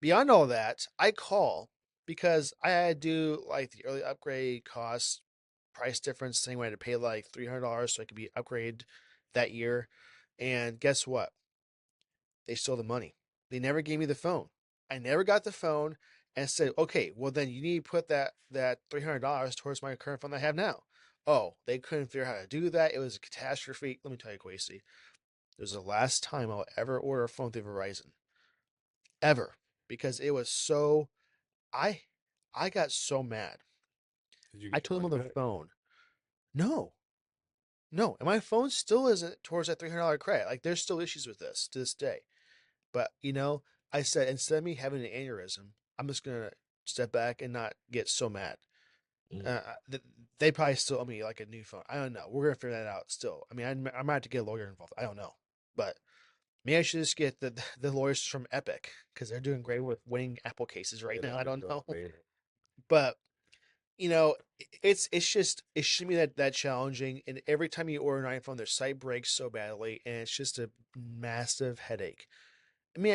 beyond all that, I call because I had to do like the early upgrade cost price difference thing where I had to pay like $300 so I could be upgraded that year. And guess what? They stole the money. They never gave me the phone. I never got the phone and said, okay, well then you need to put that $300 towards my current phone that I have now. Oh, they couldn't figure out how to do that. It was a catastrophe. Let me tell you, Quasey, it was the last time I'll ever order a phone through Verizon, ever, because it was so. I I got so mad. did you I get your told them money on the back? phone, no, no, and my phone still isn't towards that $300 credit. Like there's still issues with this to this day. But I said instead of me having an aneurysm, I'm just gonna step back and not get so mad. Mm. Uh, they probably still owe me like a new phone. I don't know. We're gonna figure that out still. I mean, I might have to get a lawyer involved. I don't know, but maybe I should just get the lawyers from Epic because they're doing great with winning Apple cases right now. I They're don't doing know, amazing. but it's just it shouldn't be that challenging. And every time you order an iPhone, their site breaks so badly, and it's just a massive headache. I mean,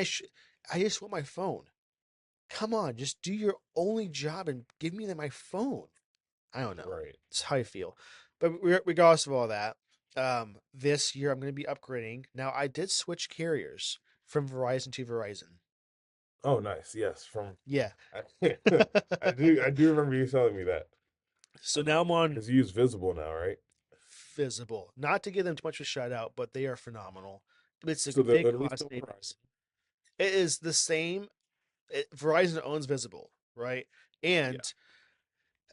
I just want my phone. Come on, just do your only job and give me my phone. I don't know. Right. It's how I feel. But regardless of all that, this year I'm going to be upgrading. Now, I did switch carriers from Verizon to Verizon. Oh, nice. Yes. From Yeah. I, I do remember you telling me that. So now I'm on Because you use Visible now, right? Visible. Not to give them too much of a shout out, but they are phenomenal. It's a So they're big at least cost still Verizon. savings. It is the same. Verizon owns Visible, right? Yeah.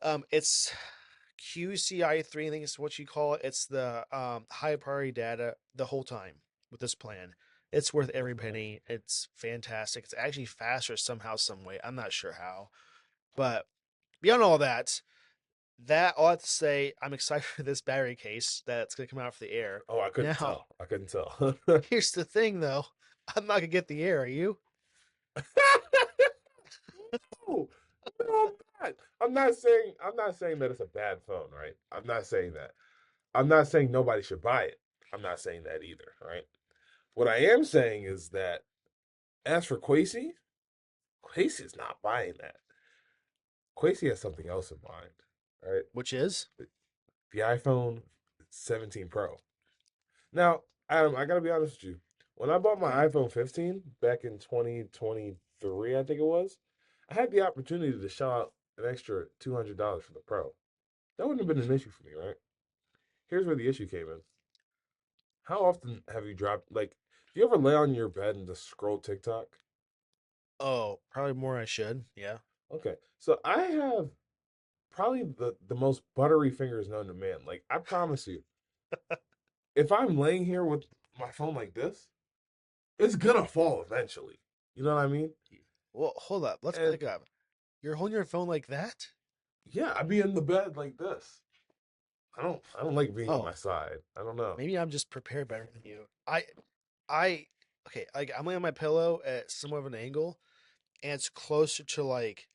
And it's QCI3, I think is what you call it. It's the high priority data the whole time with this plan. It's worth every That's nice. penny. It's fantastic. It's actually faster somehow, some way. I'm not sure how. But beyond all that, that all I have to say, I'm excited for this battery case that's going to come out for the air. Oh, I couldn't Now, tell. I couldn't tell. here's the thing though. I'm not going to get the air, are you? No, no, I'm not. I'm not saying that it's a bad phone, right? I'm not saying that. I'm not saying nobody should buy it. I'm not saying that either, right? What I am saying is that as for Quasi, Quasi is not buying that. Quasi has something else in mind, right? Which is? The iPhone 17 Pro. Now, Adam, I gotta be honest with you. When I bought Okay. my iPhone 15 back in 2023, I think it was, I had the opportunity to shell out an extra $200 for the Pro. That wouldn't have been an issue for me, right? Here's where the issue came in. How often have you dropped, like, do you ever lay on your bed and just scroll TikTok? Oh, probably more I should. Yeah. Okay, so I have probably the most buttery fingers known to man. Like, I promise you, if I'm laying here with my phone like this, it's gonna fall eventually. You know what I mean? Well, hold up. Let's And back up. You're holding your phone like that? yeah, I'd be in the bed like this. I don't like being on my Oh, side. I don't know. maybe I'm just prepared better than you. I, okay, like I'm laying on my pillow at somewhat of an angle, and it's closer to like,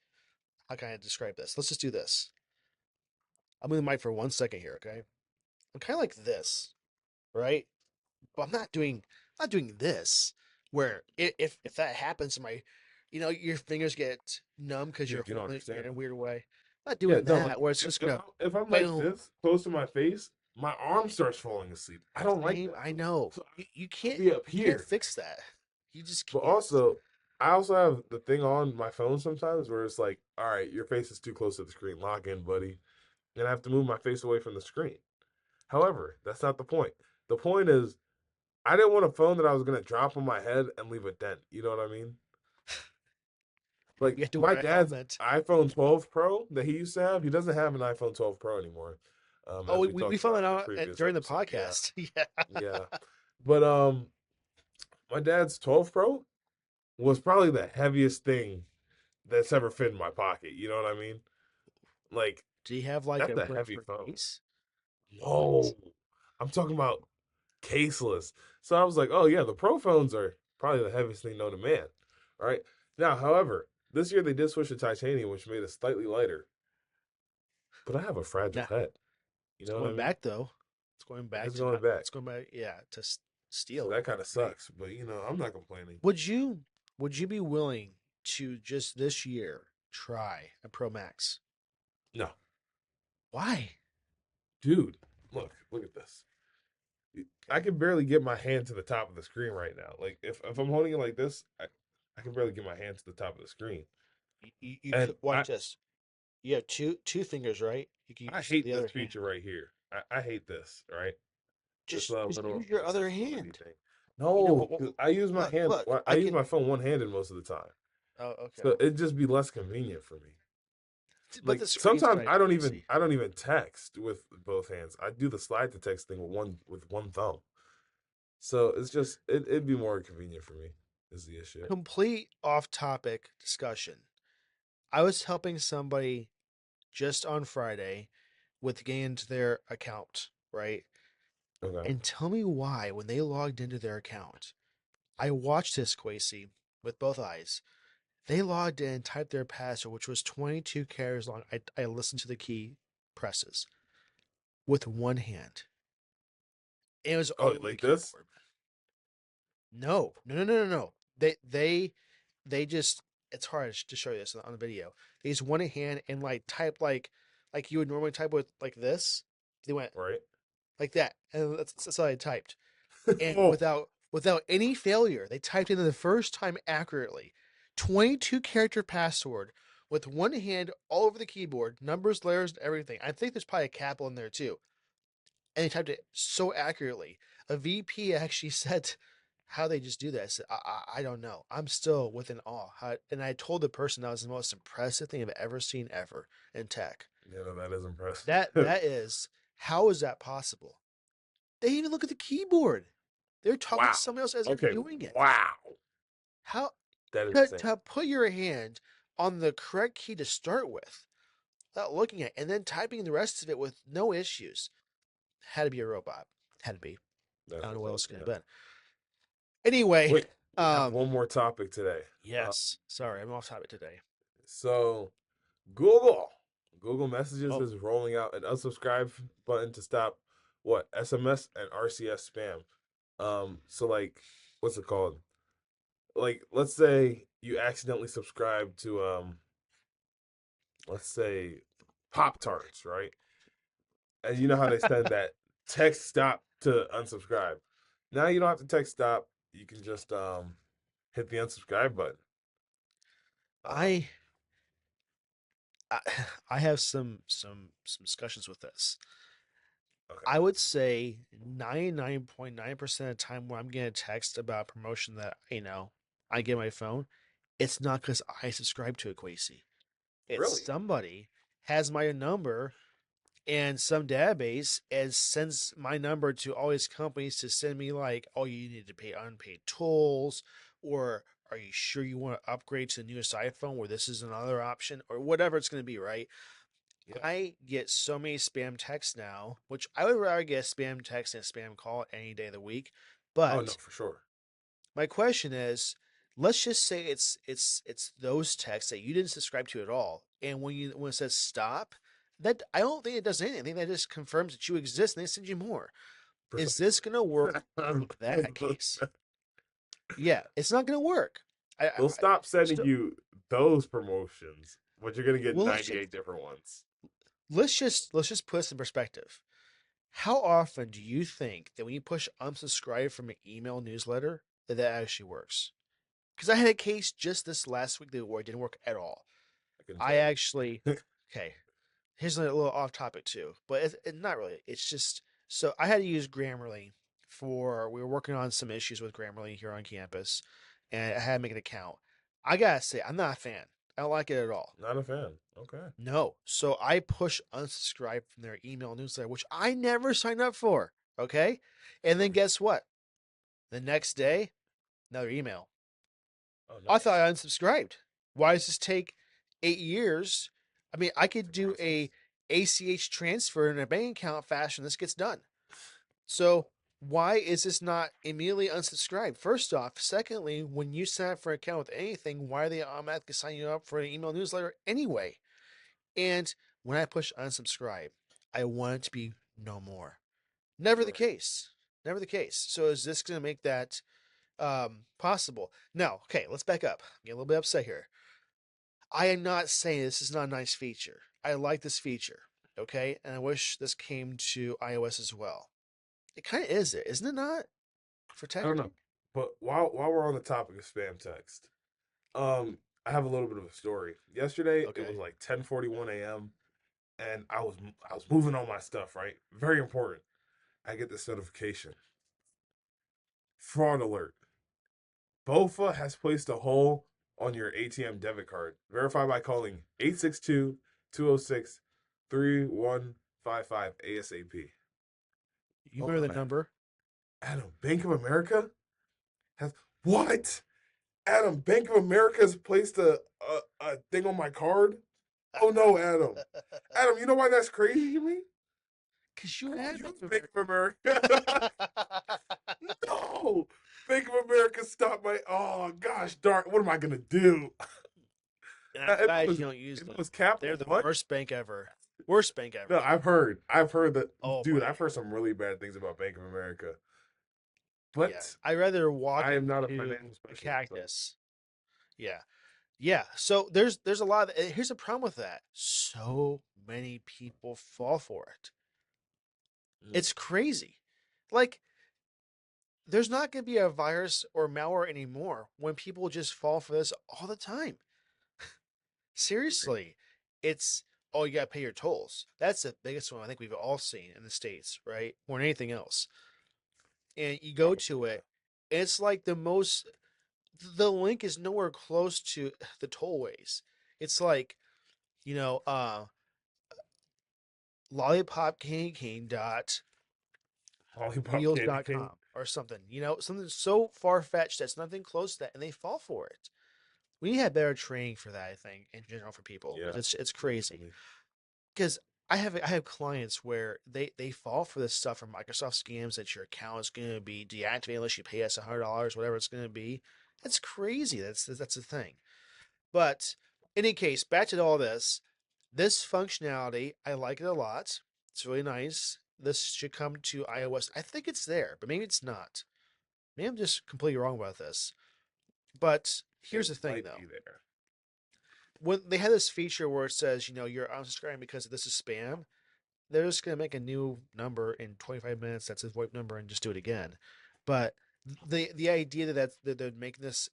how can I describe this? Let's just do this. I'm moving the mic for 1 second here, okay? I'm kind of like this, right? But I'm not doing this. Where if that happens, your fingers get numb because you're You don't holding it in understand. a weird way. I'm not Yeah, doing no, that. like Where it's just gonna, if I'm like boom. this, close to my face, my arm starts falling asleep. I don't like Same. that. I know. So You I'll can't be up you can't here. fix that. You just But can't. also, I also have the thing on my phone sometimes where it's like, all right, your face is too close to the screen. Lock in, buddy. And I have to move my face away from the screen. However, that's not the point. The point is, I didn't want a phone that I was gonna drop on my head and leave a dent. You know what I mean? Maybe Like you have to my wear a dad's helmet. iPhone 12 Pro that he used to have, he doesn't have an iPhone 12 Pro anymore. Oh, As we we talked found about that in a out previous during the episode. Yeah, podcast. Yeah. yeah. But my dad's 12 Pro was probably the heaviest thing that's ever fit in my pocket. You know what I mean? Like Do you have like that's a a brick heavy for phone. case? What? No, I'm talking about. caseless. So I was like, oh yeah, the Pro phones are probably the heaviest thing known to man. All right. Now, however, this year they did switch to titanium, which made it slightly lighter. But I have a fragile Yeah, head. You it's know what I going mean? back though. It's going It back is to going not. back. It's going back. Yeah, to So steel. that kind of Right. sucks. But I'm not complaining. Would you be willing to just this year try a Pro Max? No, Why? dude, look at this. I Okay. can barely get my hand to the top of the screen right now. Like if I'm holding it like this, I can barely get my hand to the top of the screen. You And could watch this. You have two fingers, right? You can I use hate the this other hand. feature right here. I hate this, right? This Just little use your other accessibility hand. thing. No, 'cause I use my Look, hand. look. I I use can. my phone one handed most of the time, Oh, okay. so it'd just be less convenient for me. But Like the screen's sometimes kind of crazy. I don't even text with both hands. I do the slide to text thing with one thumb. So it's just it'd be more convenient for me. Is the issue? Complete off-topic discussion. I was helping somebody just on Friday with getting into their account, right? Okay. And tell me why when they logged into their account, I watched this Quasi with both eyes. They logged in, typed their password, which was 22 characters long. I listened to the key presses with one hand. And it was Oh, all over the like this? keyboard. No, no, no, no, no, no. They just it's hard to show you this on the video. They just one hand and like type like you would normally type with like this. They went Right. like that, and that's how I typed. And Oh, without any failure, they typed in the first time accurately. 22 character password with one hand all over the keyboard, numbers, letters, and everything. I think there's probably a capital in there too. And they typed it so accurately. A VP actually said how they just do that. I said, I don't know. I'm still within awe. And I told the person that was the most impressive thing I've ever seen ever in tech. yeah, no, that is impressive. That is, how is that possible? They even look at the keyboard. They're talking to Wow. somebody else as they're Okay. doing it. Wow. How That is insane. to put your hand on the correct key to start with without looking at it, and then typing the rest of it with no issues. Had to be a robot. Had to be. I That's don't know what's what up. else could have Yeah. been. Anyway, Wait, we have one more topic today. Uh, yes. Sorry, I'm off topic today. so Google, Google Messages Oh, is rolling out an unsubscribe button to stop what SMS and RCS spam. So like, what's it called? Like, let's say you accidentally subscribe to let's say Pop Tarts, right? And you know how they send that text stop to unsubscribe. Now you don't have to text stop. You can just hit the unsubscribe button. Um, I I, I have some discussions with this. okay, I would say 99.9% of the time when I'm getting a text about a promotion that, I get my phone, it's not because I subscribe to it, Quasi. It's really? somebody has my number and some database and sends my number to all these companies to send me like, oh, you need to pay unpaid tolls, or are you sure you want to upgrade to the newest iPhone where this is another option, or whatever it's going to be, right? Yeah. I get so many spam texts now, which I would rather get a spam text than a spam call any day of the week. Oh no, But for sure. my question is, let's just say it's those texts that you didn't subscribe to at all, and when it says stop, that I don't think it does anything. I think that just confirms that you exist and they send you more. Is Precisely. this gonna work in that case? Yeah, it's not gonna work. They'll stop sending So you those promotions, but you're gonna get well, 98 different ones. let's just put this in perspective. How often do you think that when you push unsubscribe from an email newsletter that actually works? Because I had a case just this last week where it didn't work at all. I can I tell actually, okay, here's a little off topic too, but not really. It's just, so I had to use Grammarly we were working on some issues with Grammarly here on campus, and I had to make an account. I gotta say, I'm not a fan. I don't like it at all. Not a fan. Okay. No. So I push unsubscribe from their email newsletter, which I never signed up for. Okay. And then Right. guess what? The next day, another email. Oh, I thought nice. I unsubscribed. Why does this take 8 years? I mean, I It's could a do process. a ACH transfer in a bank account faster than this gets done. So why is this not immediately unsubscribed? First off, secondly, when you sign up for an account with anything, why are they automatically signing you up for an email newsletter anyway? And when I push unsubscribe, I want it to be no more. Never the Right. case. Never the case. So is this going to make that possible? Now, okay, let's back up. Get a little bit upset here. I am not saying this is not a nice feature. I like this feature, okay? And I wish this came to iOS as well. It kind of is it, isn't it not? For I don't know. texting? But while we're on the topic of spam text, I have a little bit of a story. Yesterday it was Okay. like 10:41 a.m. and I was moving all my stuff, right? Very important. I get this notification. Fraud alert. BOFA has placed a hole on your ATM debit card. Verify by calling 862-206-3155 ASAP. You Oh remember no, the number? Adam, Bank of America has what? Adam, Bank of America has placed a thing on my card. Oh no, Adam. Adam, you know why that's crazy to me? Because you I don't had use Bank of Bank of America. America. No, Bank of America stopped my. Oh gosh, darn! What am I gonna do? And I'm If it glad was you don't use if it them. was They're Capital the One, worst bank ever. Worst bank no, ever. I've heard that, Oh dude. my. I've heard some really bad things about Bank of America, Yeah. but I'd rather walk I am not a into financial a specialist. So cactus. Yeah. Yeah. So there's a lot of here's a problem with that. So many people fall for it. mm, It's crazy. Like there's not going to be a virus or malware anymore when people just fall for this all the time. Seriously, it's oh, you got to pay your tolls. That's the biggest one I think we've all seen in the States, right? More than anything else. And you go probably, to yeah. it, it's like the link is nowhere close to the tollways. It's like, you know, lollipopcandycane dot Lollipop wheels candy dot cane. com or something, something so far fetched that's nothing close to that, and they fall for it. We need to have better training for that, I think, in general for people, Yeah, because it's crazy. definitely. Because I have clients where they fall for this stuff from Microsoft scams that your account is going to be deactivated unless you pay us $100, whatever it's going to be. That's crazy. That's the thing. But in any case, back to all this. This functionality, I like it a lot. It's really nice. This should come to iOS. I think it's there, but maybe it's not. Maybe I'm just completely wrong about this. But It here's the thing, might though. be there. When they had this feature where it says, you're unsubscribing because this is spam, they're just gonna make a new number in 25 minutes that's his VoIP number and just do it again. But the idea that they're making this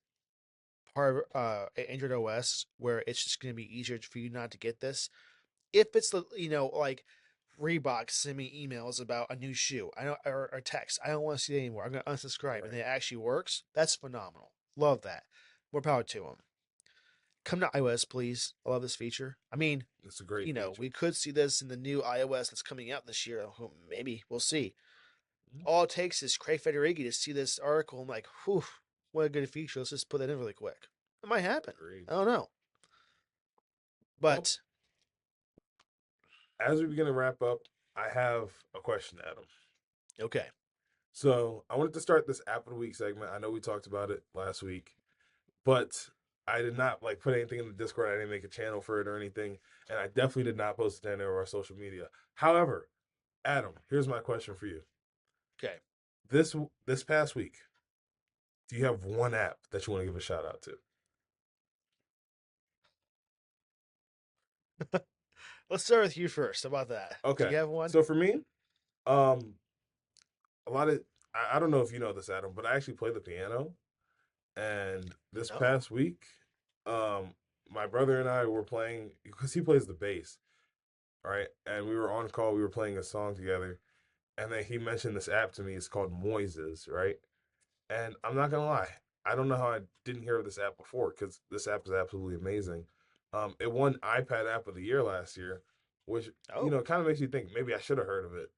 part of Android OS where it's just gonna be easier for you not to get this, if it's the like Reebok send me emails about a new shoe, I don't or text, I don't want to see it anymore. I'm gonna unsubscribe, and Right. it actually works. That's phenomenal. Love that. More power to them. Come to iOS, please. I love this feature. I mean, It's a great feature. we could see this in the new iOS that's coming out this year. Maybe we'll see. Mhm. All it takes is Craig Federighi to see this article and like, whew, what a good feature. Let's just put that in really quick. It might happen. Agreed. I don't know. Well, But as we begin to wrap up, I have a question, Adam. okay. So I wanted to start this app of the week segment. I know we talked about it last week, but I did not like put anything in the Discord. I didn't make a channel for it or anything, and I definitely did not post it to any of our social media. However, Adam, here's my question for you. Okay. This past week, do you have one app that you want to give a shout out to? Let's start with you first. How about that? Do Okay. you have one? So for me, um, a lot of I don't know if you know this, Adam, but I actually play the piano. And this No. past week, um, my brother and I were playing because he plays the bass, right? And we were on call. We were playing a song together, and then he mentioned this app to me. It's called Moises, right? And I'm not gonna lie, I don't know how I didn't hear of this app before because this app is absolutely amazing. It won iPad App of the Year last year, which Oh, kind of makes you think maybe I should have heard of it.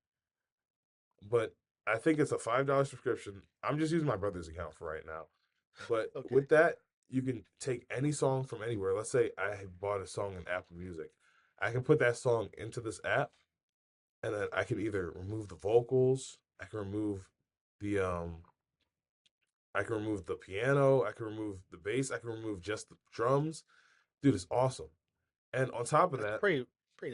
But I think it's a $5 subscription. I'm just using my brother's account for right now. But okay. with that, you can take any song from anywhere. Let's say I bought a song in Apple Music. I can put that song into this app, and then I can either remove the vocals, I can remove the I can remove the piano, I can remove the bass, I can remove just the drums. Dude, it's awesome. And on top of That's that, pretty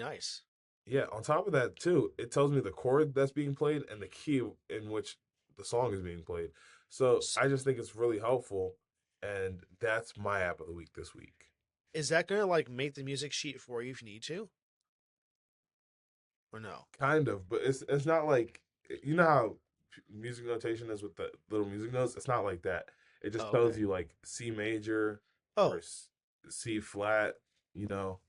nice. yeah, on top of that too, it tells me the chord that's being played and the key in which the song is being played. So S- I just think it's really helpful, and that's my app of the week this week. Is that gonna like make the music sheet for you if you need to, or no? Kind of, but it's not like you know how music notation is with the little music notes. It's not like that. It just Oh, tells okay. you like C major or Oh, C flat, you know,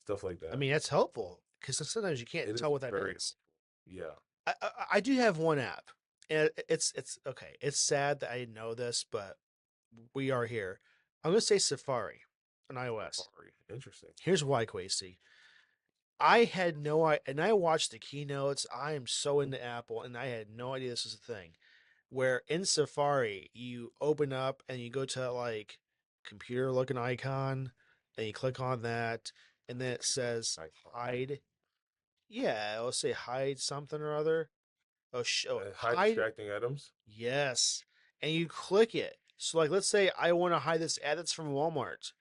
stuff like I that. mean that's helpful because sometimes you can't It tell is what that very is. helpful. Yeah. I do have one app, and it's okay. It's sad that I didn't know this, but we are here. I'm gonna say Safari on iOS. Safari. Interesting. Here's why, Quasi. I had no idea, and I watched the keynotes. I am so into Apple, and I had no idea this was a thing. Where in Safari, you open up and you go to like computer looking icon, and you click on that, and then it says Icon. hide. Yeah, it'll say hide something or other. Hide Hide. distracting items. Yes, and you click it. So like, let's say I want to hide this ad that's from Walmart.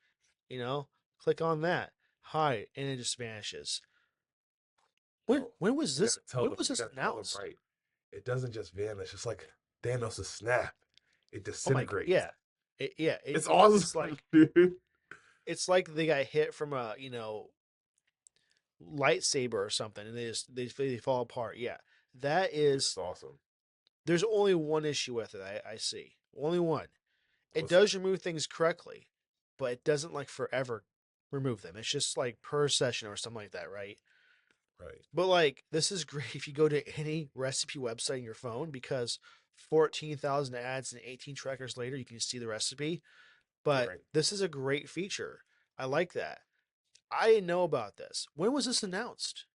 You know, click on that, hide, and it just vanishes. When No, when was you this? gotta tell When them. was You this gotta tell them announced? right. It doesn't just vanish. It's like Thanos' snap. It Oh my, disintegrates. yeah, yeah. It's It's awesome, like dude. they got hit from a lightsaber or something, and they fall apart. Yeah, that Dude, is. it's awesome. There's only one issue with it. I see only one. It What's that? does remove things correctly, but it doesn't like forever remove them. It's just like per session or something like that, right? Right. But like this is great if you go to any recipe website in your phone because 14,000 ads and 18 trackers later you can see the recipe. But Right. this is a great feature. I like that. I didn't know about this. When was this announced?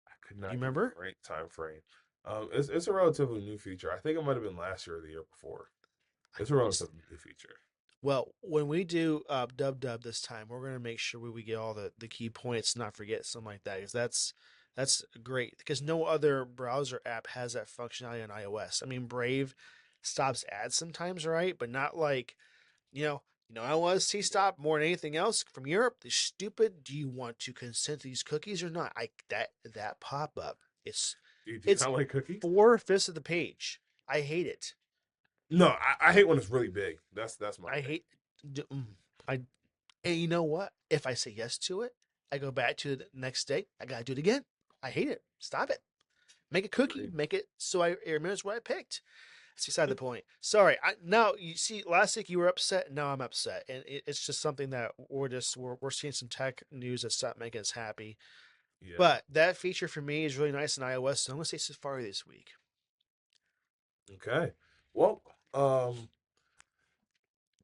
I could Do you not give you remember? a right time frame. It's a relatively new feature. I think it might have been last year or the year before. It's a Just relatively new feature. well, when we do Dub Dub this time, we're gonna make sure we get all the key points, not forget something like that, because that's great. Because no other browser app has that functionality on iOS. I mean, Brave stops ads sometimes, right? But not like I want to see Yeah. stop more than anything else from Europe. The stupid. Do you want to consent to these cookies or not? That pop up. It's Do you it's not like cookies? 4/5 of the page. I hate it. No, I hate when it's really big. That's my I thing. hate. I And you know what? If I say yes to it, I go back to the next day. I gotta do it again. I hate it. Stop it. Make a cookie. Agreed. Make it so it remembers what I picked. That's beside the point. Sorry. Now you see, last week you were upset. Now I'm upset, and it's just something that we're seeing some tech news that's not making us happy. Yeah. But that feature for me is really nice in iOS. So I'm gonna say Safari this week. Okay. Well,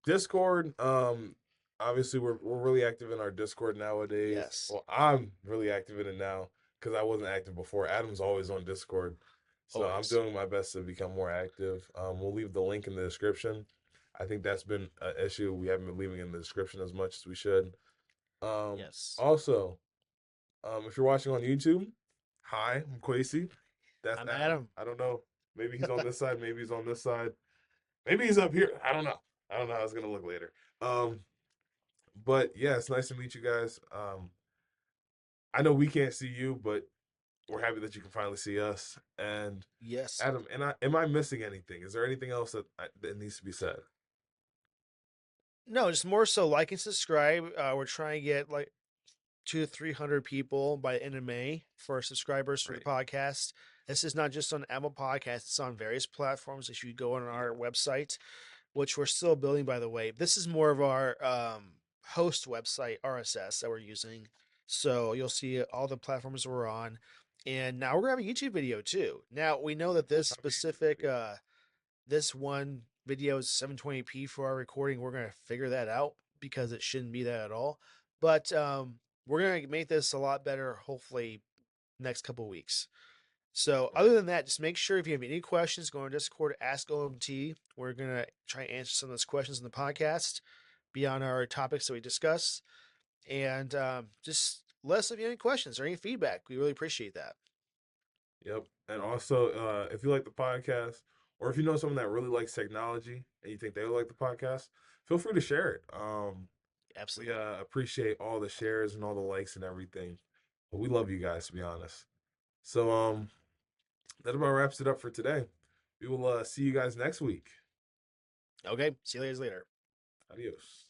Discord, obviously we're really active in our Discord nowadays. Yes. Well, I'm really active in it now because I wasn't active before. Adam's always on Discord. So I'm Always. doing my best to become more active. We'll leave the link in the description. I think that's been an issue. We haven't been leaving in the description as much as we should. Yes. Also, if you're watching on YouTube, hi, I'm Quasi. That's I'm Adam. Adam. I don't know. Maybe he's on this side. Maybe he's on this side. Maybe he's up here. I don't know. I don't know how it's gonna look later. Um, but yeah, it's nice to meet you guys. I know we can't see you, but we're happy that you can finally see us. And Yes. Adam, and am I missing anything? Is there anything else that needs to be said? No, just more so like and subscribe. We're trying to get like 200 to 300 people by the end of May for subscribers for the Right. podcast. This is not just on Apple Podcasts, it's on various platforms. If you go on Yeah. our website, which we're still building, by the way, this is more of our host website, RSS, that we're using. So you'll see all the platforms we're on. And now we're going to have a YouTube video too. Now we know that We'll this have a YouTube specific, video. this one video is 720p for our recording. We're going to figure that out because it shouldn't be that at all. But we're going to make this a lot better, hopefully, next couple of weeks. So, other Right. than that, just make sure if you have any questions, go on Discord, ask OMT. We're going to try and answer some of those questions in the podcast beyond our topics that we discuss. And just let us know if you have any questions or any feedback. We really appreciate that. Yep. And also, if you like the podcast, or if you know someone that really likes technology and you think they would like the podcast, feel free to share it. We Absolutely. appreciate all the shares and all the likes and everything. But we love you guys, to be honest. So that about wraps it up for today. We will see you guys next week. Okay. See you guys later. Adios.